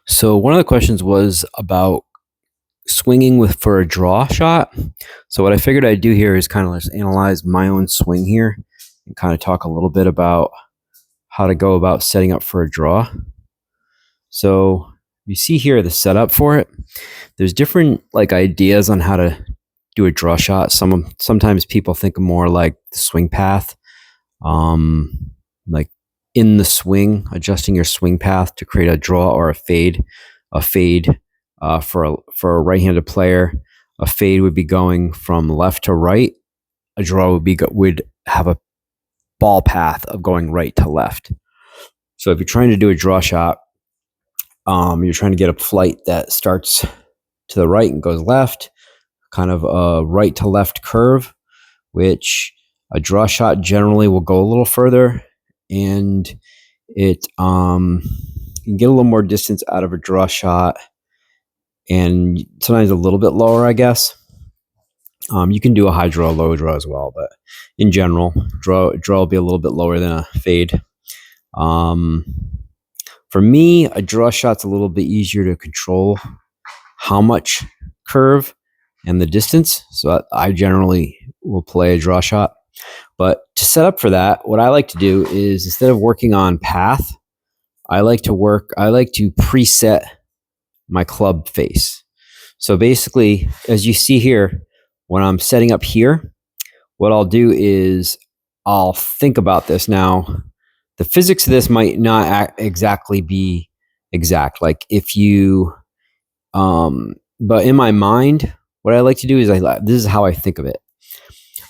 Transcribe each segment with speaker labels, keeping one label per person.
Speaker 1: So one of the questions was about swinging with for a draw shot. So what I figured I'd do here is kind of just analyze my own swing here and kind of talk a little bit about how to go about setting up for a draw. So you see here the setup for it. There's different ideas on how to do a draw shot. Sometimes people think more like the swing path, like in the swing, adjusting your swing path to create a draw or a fade. A fade for a right-handed player, a fade would be going from left to right. A draw would have a ball path of going right to left. So if you're trying to do a draw shot, you're trying to get a flight that starts to the right and goes left, kind of a right to left curve, which a draw shot generally will go a little further, and it you can get a little more distance out of a draw shot, and sometimes a little bit lower, I guess. You can do a high draw, low draw as well, but in general, draw will be a little bit lower than a fade. For me, a draw shot's a little bit easier to control how much curve and the distance. So I generally will play a draw shot. But to set up for that, what I like to do is, instead of working on path, I like to preset my club face. So basically, as you see here, when I'm setting up here, what I'll do is I'll think about this. Now, the physics of this might not exactly be exact. Like if you, but in my mind, what I like to do is this is how I think of it.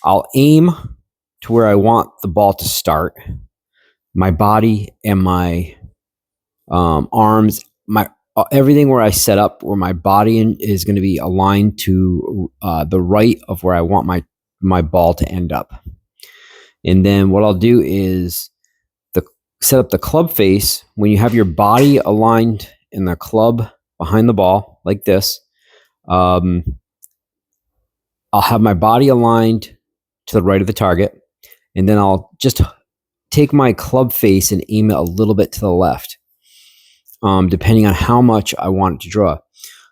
Speaker 1: I'll aim to where I want the ball to start. My body and my arms, everything where I set up, where my body is going to be aligned to the right of where I want my ball to end up. And then what I'll do is set up the club face. When you have your body aligned in the club behind the ball like this, I'll have my body aligned to the right of the target, and then I'll just take my club face and aim it a little bit to the left, depending on how much I want it to draw.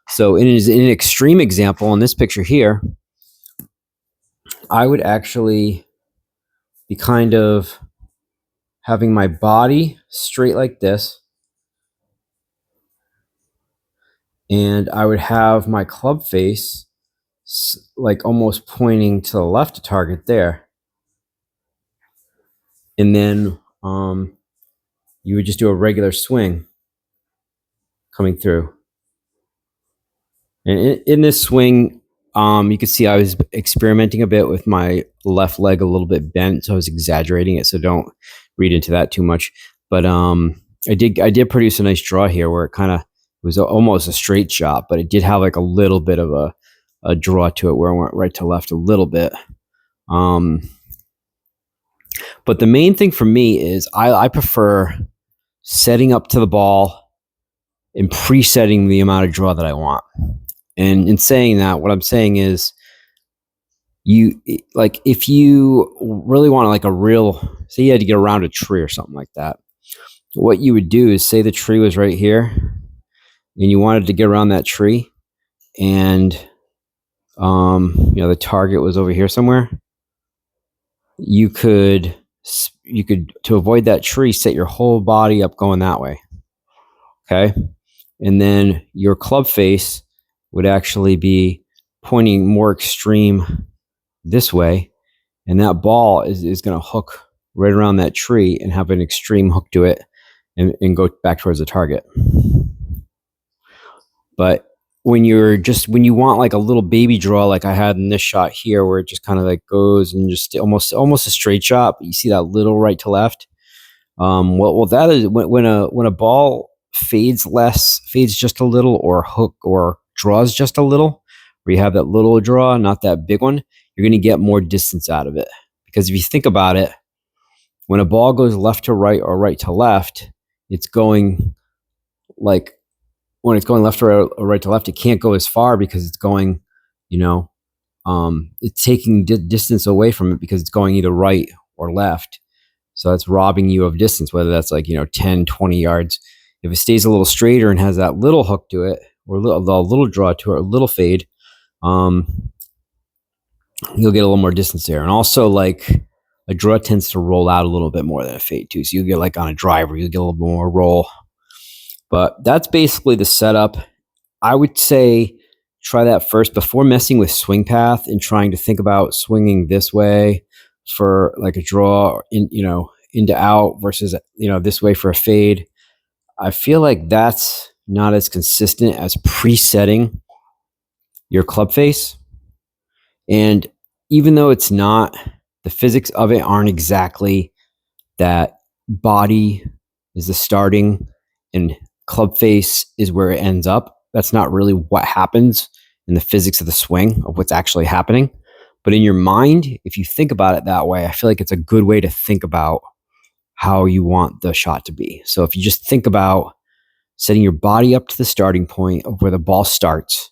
Speaker 1: So in an extreme example, in this picture here, I would actually be kind of having my body straight like this, and I would have my club face like almost pointing to the left to target there. And then you would just do a regular swing coming through. And in this swing, you could see I was experimenting a bit with my left leg a little bit bent, so I was exaggerating it. So don't read into that too much. But I did produce a nice draw here where it was almost a straight shot, but it did have like a little bit of a draw to it where I went right to left a little bit. But the main thing for me is I prefer setting up to the ball and presetting the amount of draw that I want. And in saying that, what I'm saying is, if you really want say you had to get around a tree or something like that, what you would do is, say the tree was right here and you wanted to get around that tree, and the target was over here somewhere. You could, to avoid that tree, set your whole body up going that way. Okay. And then your club face would actually be pointing more extreme this way. And that ball is going to hook right around that tree and have an extreme hook to it and go back towards the target. But when you want like a little baby draw, like I had in this shot here, where it just kind of like goes and just almost a straight shot, but you see that little right to left. Well, that is when a ball fades just a little, or hook or draws just a little, where you have that little draw, not that big one, you're going to get more distance out of it. Because if you think about it, when a ball goes left to right or right to left, it's going like, when it's going left or right to left, it can't go as far because it's going, it's taking distance away from it because it's going either right or left. So that's robbing you of distance, whether that's 10, 20 yards. If it stays a little straighter and has that little hook to it, or a little draw to it, or a little fade, you'll get a little more distance there. And also, like, a draw tends to roll out a little bit more than a fade too. So you get, like, on a driver, you get a little bit more roll. But that's basically the setup. I would say try that first before messing with swing path and trying to think about swinging this way for like a draw into out versus, this way for a fade. I feel like that's not as consistent as presetting your club face. And even though it's not, the physics of it aren't exactly that body is the starting and club face is where it ends up. That's not really what happens in the physics of the swing of what's actually happening. But in your mind, if you think about it that way, I feel like it's a good way to think about how you want the shot to be. So if you just think about setting your body up to the starting point of where the ball starts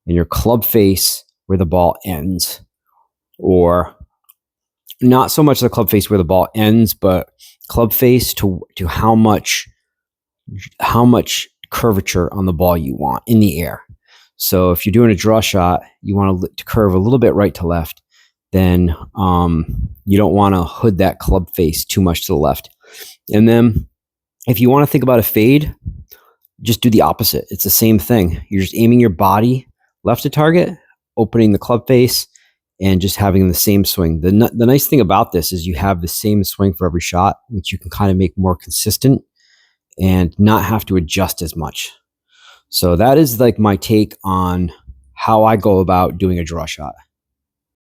Speaker 1: and your club face where the ball ends, or not so much the club face where the ball ends, but club face to how much curvature on the ball you want in the air. So if you're doing a draw shot, you want to curve a little bit right to left, then you don't want to hood that club face too much to the left. And then if you want to think about a fade, just do the opposite. It's the same thing. You're just aiming your body left to target, opening the club face, and just having the same swing. The nice thing about this is you have the same swing for every shot, which you can kind of make more consistent and not have to adjust as much. So that is like my take on how I go about doing a draw shot.